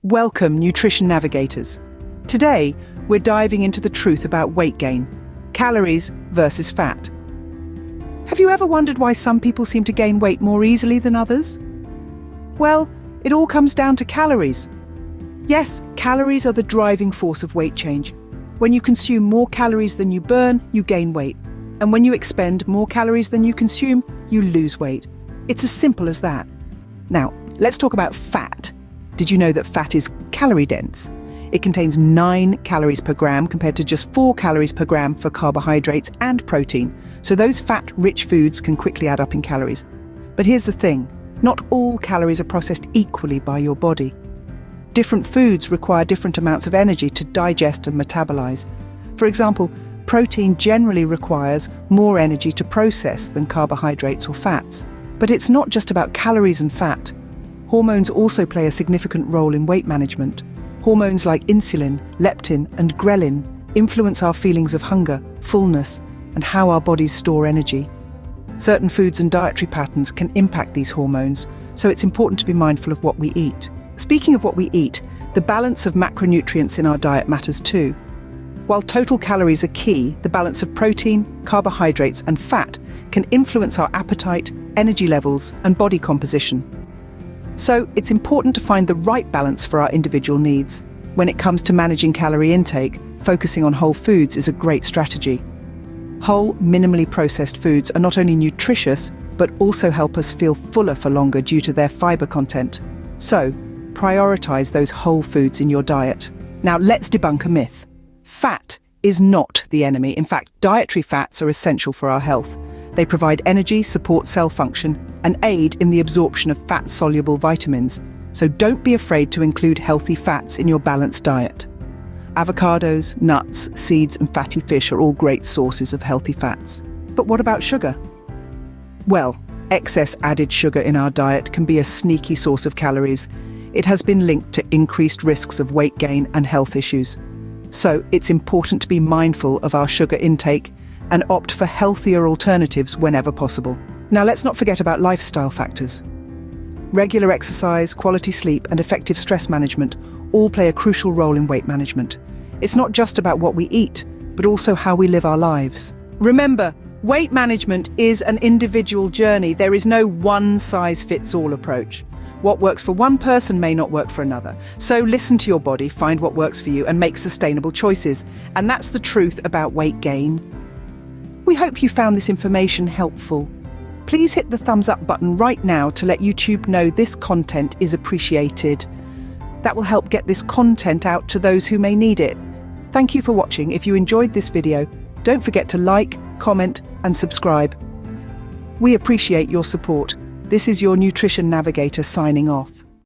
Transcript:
Welcome, Nutrition Navigators. Today, we're diving into the truth about weight gain, calories versus fat. Have you ever wondered why some people seem to gain weight more easily than others? Well, it all comes down to calories. Yes, calories are the driving force of weight change. When you consume more calories than you burn, you gain weight. And when you expend more calories than you consume, you lose weight. It's as simple as that. Now, let's talk about fat. Did you know that fat is calorie dense? It contains 9 calories per gram compared to just 4 calories per gram for carbohydrates and protein. So those fat-rich foods can quickly add up in calories. But here's the thing, not all calories are processed equally by your body. Different foods require different amounts of energy to digest and metabolize. For example, protein generally requires more energy to process than carbohydrates or fats. But it's not just about calories and fat. Hormones also play a significant role in weight management. Hormones like insulin, leptin, and ghrelin influence our feelings of hunger, fullness, and how our bodies store energy. Certain foods and dietary patterns can impact these hormones, so it's important to be mindful of what we eat. Speaking of what we eat, the balance of macronutrients in our diet matters too. While total calories are key, the balance of protein, carbohydrates, and fat can influence our appetite, energy levels, and body composition. So it's important to find the right balance for our individual needs. When it comes to managing calorie intake, focusing on whole foods is a great strategy. Whole, minimally processed foods are not only nutritious, but also help us feel fuller for longer due to their fiber content. So, prioritize those whole foods in your diet. Now let's debunk a myth. Fat is not the enemy. In fact, dietary fats are essential for our health. They provide energy, support cell function, and aid in the absorption of fat-soluble vitamins. So don't be afraid to include healthy fats in your balanced diet. Avocados, nuts, seeds, and fatty fish are all great sources of healthy fats. But what about sugar? Well, excess added sugar in our diet can be a sneaky source of calories. It has been linked to increased risks of weight gain and health issues. So it's important to be mindful of our sugar intake and opt for healthier alternatives whenever possible. Now let's not forget about lifestyle factors. Regular exercise, quality sleep, and effective stress management all play a crucial role in weight management. It's not just about what we eat, but also how we live our lives. Remember, weight management is an individual journey. There is no one-size-fits-all approach. What works for one person may not work for another. So listen to your body, find what works for you, and make sustainable choices. And that's the truth about weight gain. We hope you found this information helpful. Please hit the thumbs up button right now to let YouTube know this content is appreciated. That will help get this content out to those who may need it. Thank you for watching. If you enjoyed this video, don't forget to like, comment, and subscribe. We appreciate your support. This is your Nutrition Navigator signing off.